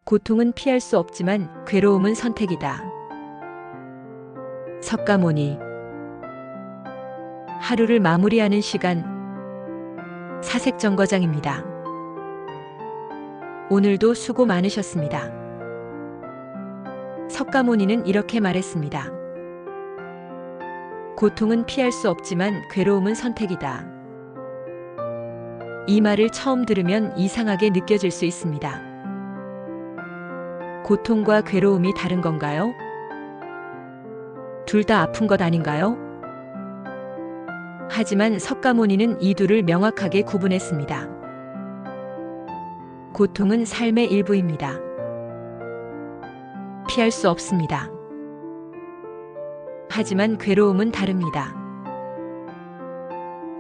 고통은 피할 수 없지만 괴로움은 선택이다. 석가모니. 하루를 마무리하는 시간. 사색정거장입니다. 오늘도 수고 많으셨습니다. 석가모니는 이렇게 말했습니다. 고통은 피할 수 없지만 괴로움은 선택이다. 이 말을 처음 들으면 이상하게 느껴질 수 있습니다. 고통과 괴로움이 다른 건가요? 둘 다 아픈 것 아닌가요? 하지만 석가모니는 이 둘을 명확하게 구분했습니다. 고통은 삶의 일부입니다. 피할 수 없습니다. 하지만 괴로움은 다릅니다.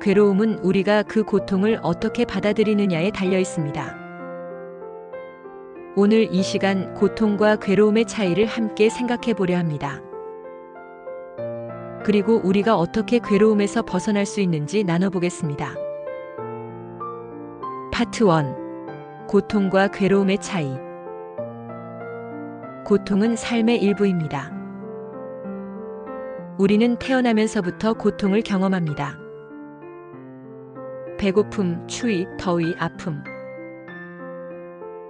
괴로움은 우리가 그 고통을 어떻게 받아들이느냐에 달려 있습니다. 오늘 이 시간 고통과 괴로움의 차이를 함께 생각해 보려 합니다. 그리고 우리가 어떻게 괴로움에서 벗어날 수 있는지 나눠보겠습니다. 파트 1. 고통과 괴로움의 차이. 고통은 삶의 일부입니다. 우리는 태어나면서부터 고통을 경험합니다. 배고픔, 추위, 더위, 아픔.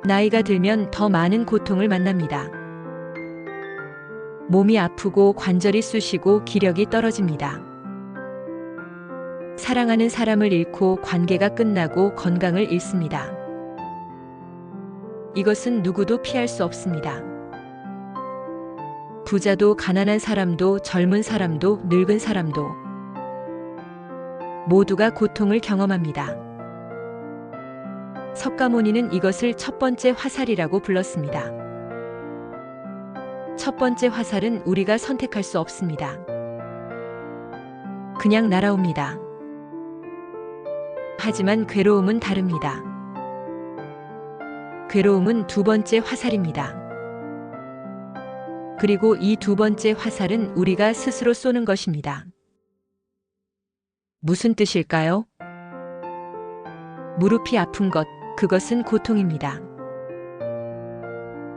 나이가 들면 더 많은 고통을 만납니다. 몸이 아프고 관절이 쑤시고 기력이 떨어집니다. 사랑하는 사람을 잃고 관계가 끝나고 건강을 잃습니다. 이것은 누구도 피할 수 없습니다. 부자도 가난한 사람도 젊은 사람도 늙은 사람도 모두가 고통을 경험합니다. 석가모니는 이것을 첫 번째 화살이라고 불렀습니다. 첫 번째 화살은 우리가 선택할 수 없습니다. 그냥 날아옵니다. 하지만 괴로움은 다릅니다. 괴로움은 두 번째 화살입니다. 그리고 이 두 번째 화살은 우리가 스스로 쏘는 것입니다. 무슨 뜻일까요? 무릎이 아픈 것, 그것은 고통입니다.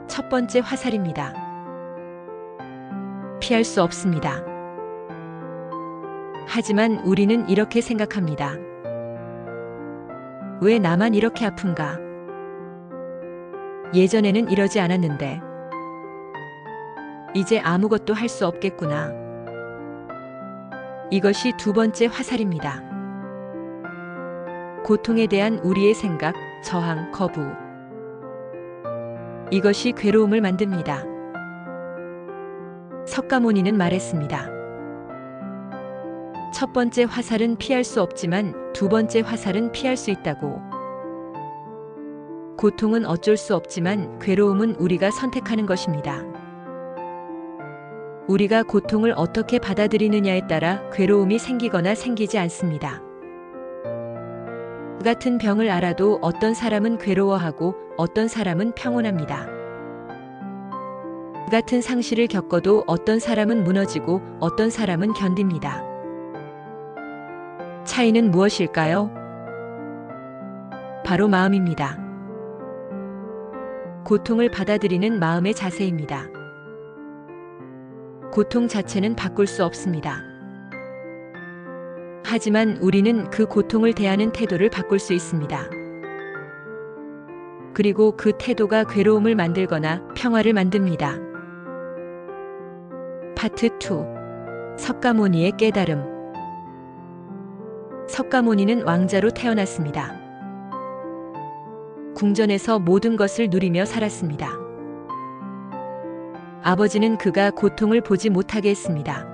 첫 번째 화살입니다. 피할 수 없습니다. 하지만 우리는 이렇게 생각합니다. 왜 나만 이렇게 아픈가? 예전에는 이러지 않았는데. 이제 아무것도 할 수 없겠구나. 이것이 두 번째 화살입니다. 고통에 대한 우리의 생각, 저항, 거부. 이것이 괴로움을 만듭니다. 석가모니는 말했습니다. 첫 번째 화살은 피할 수 없지만 두 번째 화살은 피할 수 있다고. 고통은 어쩔 수 없지만 괴로움은 우리가 선택하는 것입니다. 우리가 고통을 어떻게 받아들이느냐에 따라 괴로움이 생기거나 생기지 않습니다. 같은 병을 알아도 어떤 사람은 괴로워하고 어떤 사람은 평온합니다. 같은 상실을 겪어도 어떤 사람은 무너지고 어떤 사람은 견딥니다. 차이는 무엇일까요? 바로 마음입니다. 고통을 받아들이는 마음의 자세입니다. 고통 자체는 바꿀 수 없습니다. 하지만 우리는 그 고통을 대하는 태도를 바꿀 수 있습니다. 그리고 그 태도가 괴로움을 만들거나 평화를 만듭니다. 파트 2. 석가모니의 깨달음. 석가모니는 왕자로 태어났습니다. 궁전에서 모든 것을 누리며 살았습니다. 아버지는 그가 고통을 보지 못하게 했습니다.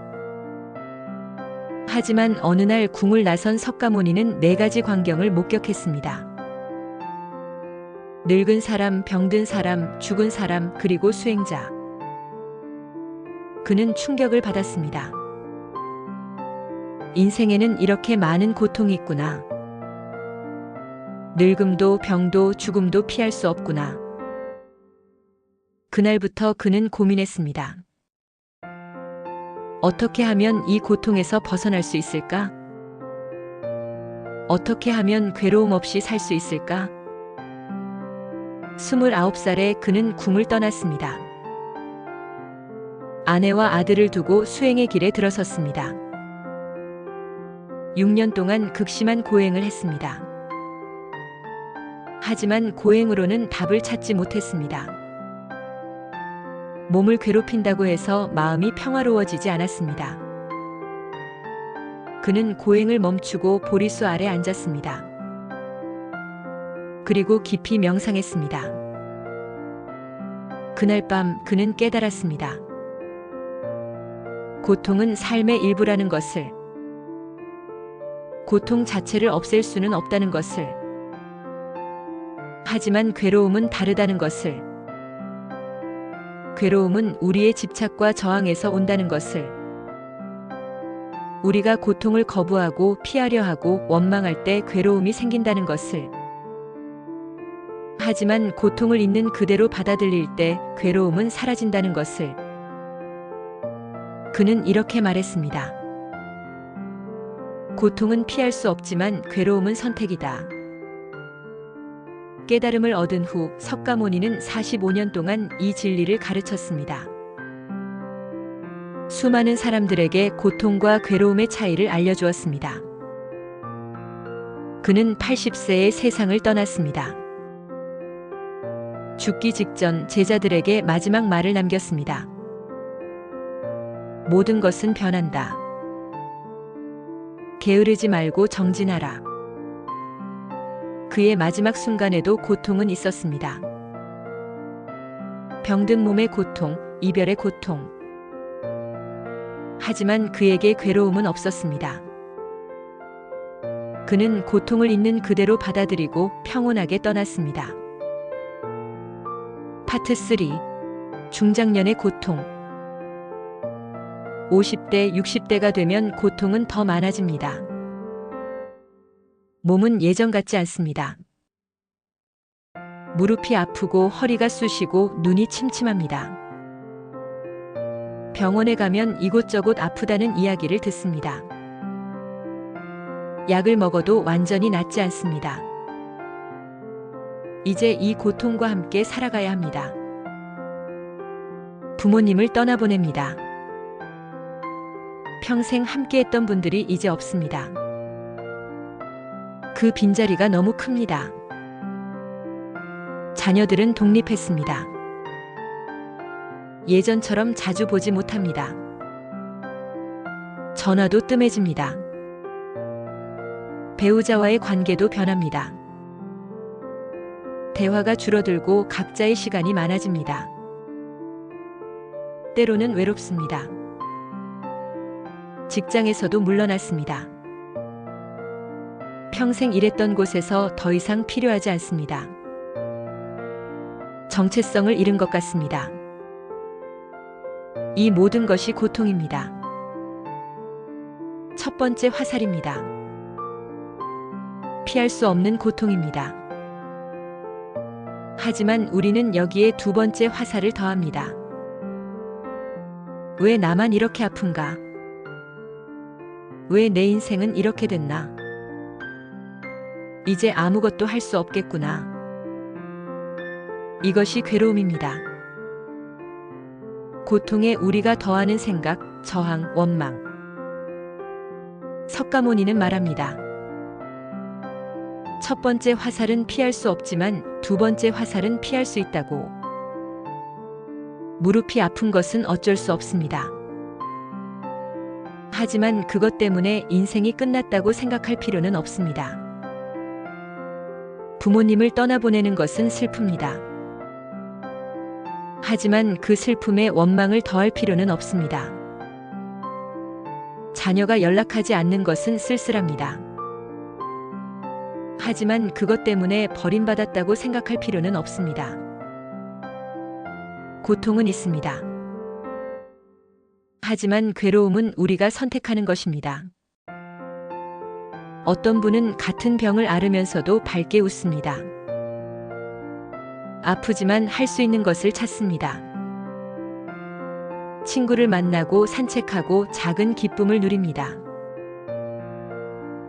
하지만 어느 날 궁을 나선 석가모니는 4가지 광경을 목격했습니다. 늙은 사람, 병든 사람, 죽은 사람, 그리고 수행자. 그는 충격을 받았습니다. 인생에는 이렇게 많은 고통이 있구나. 늙음도 병도 죽음도 피할 수 없구나. 그날부터 그는 고민했습니다. 어떻게 하면 이 고통에서 벗어날 수 있을까? 어떻게 하면 괴로움 없이 살 수 있을까? 29살에 그는 궁을 떠났습니다. 아내와 아들을 두고 수행의 길에 들어섰습니다. 6년 동안 극심한 고행을 했습니다. 하지만 고행으로는 답을 찾지 못했습니다. 몸을 괴롭힌다고 해서 마음이 평화로워지지 않았습니다. 그는 고행을 멈추고 보리수 아래 앉았습니다. 그리고 깊이 명상했습니다. 그날 밤 그는 깨달았습니다. 고통은 삶의 일부라는 것을, 고통 자체를 없앨 수는 없다는 것을, 하지만 괴로움은 다르다는 것을, 괴로움은 우리의 집착과 저항에서 온다는 것을, 우리가 고통을 거부하고 피하려 하고 원망할 때 괴로움이 생긴다는 것을, 하지만 고통을 있는 그대로 받아들일 때 괴로움은 사라진다는 것을. 그는 이렇게 말했습니다. 고통은 피할 수 없지만 괴로움은 선택이다. 깨달음을 얻은 후 석가모니는 45년 동안 이 진리를 가르쳤습니다. 수많은 사람들에게 고통과 괴로움의 차이를 알려주었습니다. 그는 80세에 세상을 떠났습니다. 죽기 직전 제자들에게 마지막 말을 남겼습니다. 모든 것은 변한다. 게으르지 말고 정진하라. 그의 마지막 순간에도 고통은 있었습니다. 병든 몸의 고통, 이별의 고통. 하지만 그에게 괴로움은 없었습니다. 그는 고통을 있는 그대로 받아들이고 평온하게 떠났습니다. 파트 3. 중장년의 고통. 50대, 60대가 되면 고통은 더 많아집니다. 몸은 예전 같지 않습니다. 무릎이 아프고 허리가 쑤시고 눈이 침침합니다. 병원에 가면 이곳저곳 아프다는 이야기를 듣습니다. 약을 먹어도 완전히 낫지 않습니다. 이제 이 고통과 함께 살아가야 합니다. 부모님을 떠나보냅니다. 평생 함께했던 분들이 이제 없습니다. 그 빈자리가 너무 큽니다. 자녀들은 독립했습니다. 예전처럼 자주 보지 못합니다. 전화도 뜸해집니다. 배우자와의 관계도 변합니다. 대화가 줄어들고 각자의 시간이 많아집니다. 때로는 외롭습니다. 직장에서도 물러났습니다. 평생 일했던 곳에서 더 이상 필요하지 않습니다. 정체성을 잃은 것 같습니다. 이 모든 것이 고통입니다. 첫 번째 화살입니다. 피할 수 없는 고통입니다. 하지만 우리는 여기에 두 번째 화살을 더합니다. 왜 나만 이렇게 아픈가? 왜 내 인생은 이렇게 됐나? 이제 아무것도 할 수 없겠구나. 이것이 괴로움입니다. 고통에 우리가 더하는 생각, 저항, 원망. 석가모니는 말합니다. 첫 번째 화살은 피할 수 없지만 두 번째 화살은 피할 수 있다고. 무릎이 아픈 것은 어쩔 수 없습니다. 하지만 그것 때문에 인생이 끝났다고 생각할 필요는 없습니다. 부모님을 떠나보내는 것은 슬픕니다. 하지만 그 슬픔에 원망을 더할 필요는 없습니다. 자녀가 연락하지 않는 것은 쓸쓸합니다. 하지만 그것 때문에 버림받았다고 생각할 필요는 없습니다. 고통은 있습니다. 하지만 괴로움은 우리가 선택하는 것입니다. 어떤 분은 같은 병을 앓으면서도 밝게 웃습니다. 아프지만 할 수 있는 것을 찾습니다. 친구를 만나고 산책하고 작은 기쁨을 누립니다.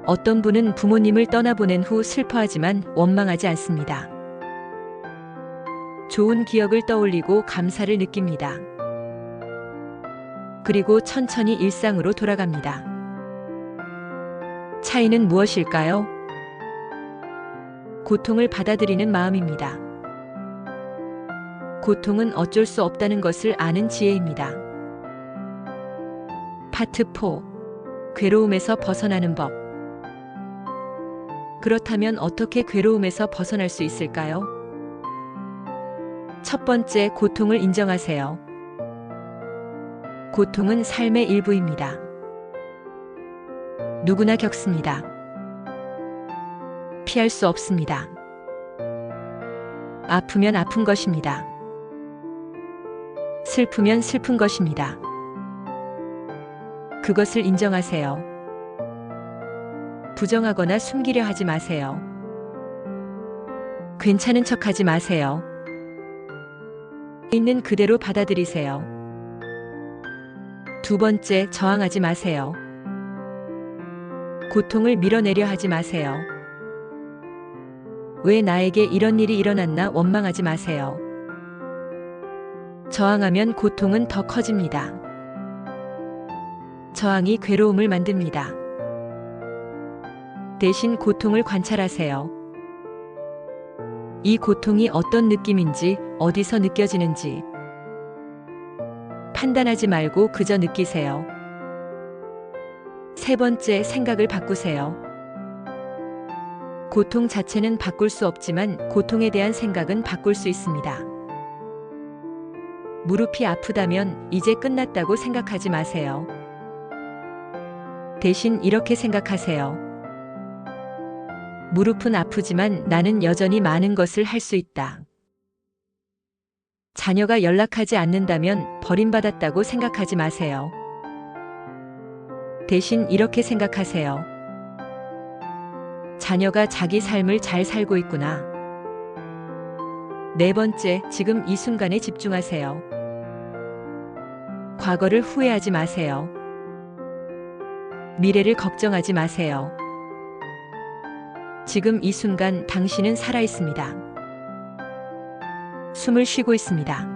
어떤 분은 부모님을 떠나보낸 후 슬퍼하지만 원망하지 않습니다. 좋은 기억을 떠올리고 감사를 느낍니다. 그리고 천천히 일상으로 돌아갑니다. 차이는 무엇일까요? 고통을 받아들이는 마음입니다. 고통은 어쩔 수 없다는 것을 아는 지혜입니다. 파트 4. 괴로움에서 벗어나는 법. 그렇다면 어떻게 괴로움에서 벗어날 수 있을까요? 첫 번째, 고통을 인정하세요. 고통은 삶의 일부입니다. 누구나 겪습니다. 피할 수 없습니다. 아프면 아픈 것입니다. 슬프면 슬픈 것입니다. 그것을 인정하세요. 부정하거나 숨기려 하지 마세요. 괜찮은 척하지 마세요. 있는 그대로 받아들이세요. 두 번째, 저항하지 마세요. 고통을 밀어내려 하지 마세요. 왜 나에게 이런 일이 일어났나 원망하지 마세요. 저항하면 고통은 더 커집니다. 저항이 괴로움을 만듭니다. 대신 고통을 관찰하세요. 이 고통이 어떤 느낌인지, 어디서 느껴지는지 판단하지 말고 그저 느끼세요. 세 번째, 생각을 바꾸세요. 고통 자체는 바꿀 수 없지만 고통에 대한 생각은 바꿀 수 있습니다. 무릎이 아프다면 이제 끝났다고 생각하지 마세요. 대신 이렇게 생각하세요. 무릎은 아프지만 나는 여전히 많은 것을 할 수 있다. 자녀가 연락하지 않는다면 버림받았다고 생각하지 마세요. 대신 이렇게 생각하세요. 자녀가 자기 삶을 잘 살고 있구나. 네 번째, 지금 이 순간에 집중하세요. 과거를 후회하지 마세요. 미래를 걱정하지 마세요. 지금 이 순간 당신은 살아 있습니다. 숨을 쉬고 있습니다.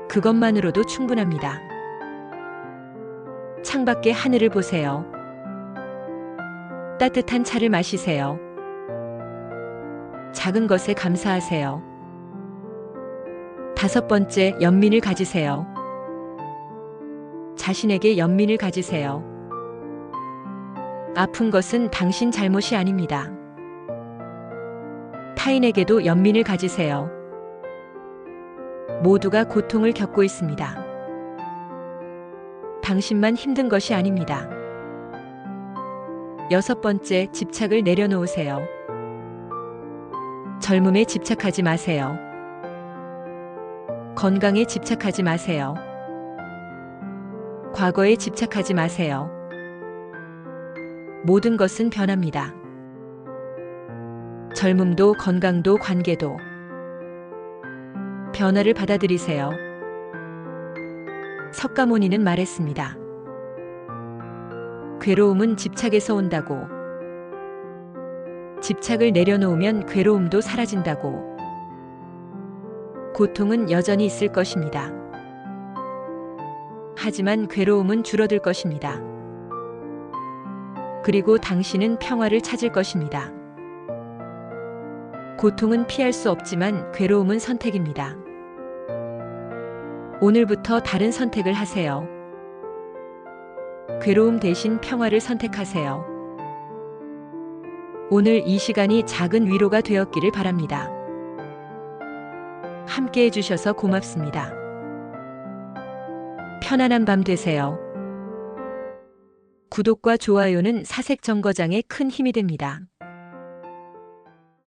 그것만으로도 충분합니다. 창밖의 하늘을 보세요. 따뜻한 차를 마시세요. 작은 것에 감사하세요. 다섯 번째, 연민을 가지세요. 자신에게 연민을 가지세요. 아픈 것은 당신 잘못이 아닙니다. 타인에게도 연민을 가지세요. 모두가 고통을 겪고 있습니다. 당신만 힘든 것이 아닙니다. 여섯 번째, 집착을 내려놓으세요. 젊음에 집착하지 마세요. 건강에 집착하지 마세요. 과거에 집착하지 마세요. 모든 것은 변합니다. 젊음도 건강도 관계도. 변화를 받아들이세요. 석가모니는 말했습니다. 괴로움은 집착에서 온다고. 집착을 내려놓으면 괴로움도 사라진다고. 고통은 여전히 있을 것입니다. 하지만 괴로움은 줄어들 것입니다. 그리고 당신은 평화를 찾을 것입니다. 고통은 피할 수 없지만 괴로움은 선택입니다. 오늘부터 다른 선택을 하세요. 괴로움 대신 평화를 선택하세요. 오늘 이 시간이 작은 위로가 되었기를 바랍니다. 함께 해주셔서 고맙습니다. 편안한 밤 되세요. 구독과 좋아요는 사색 정거장에 큰 힘이 됩니다.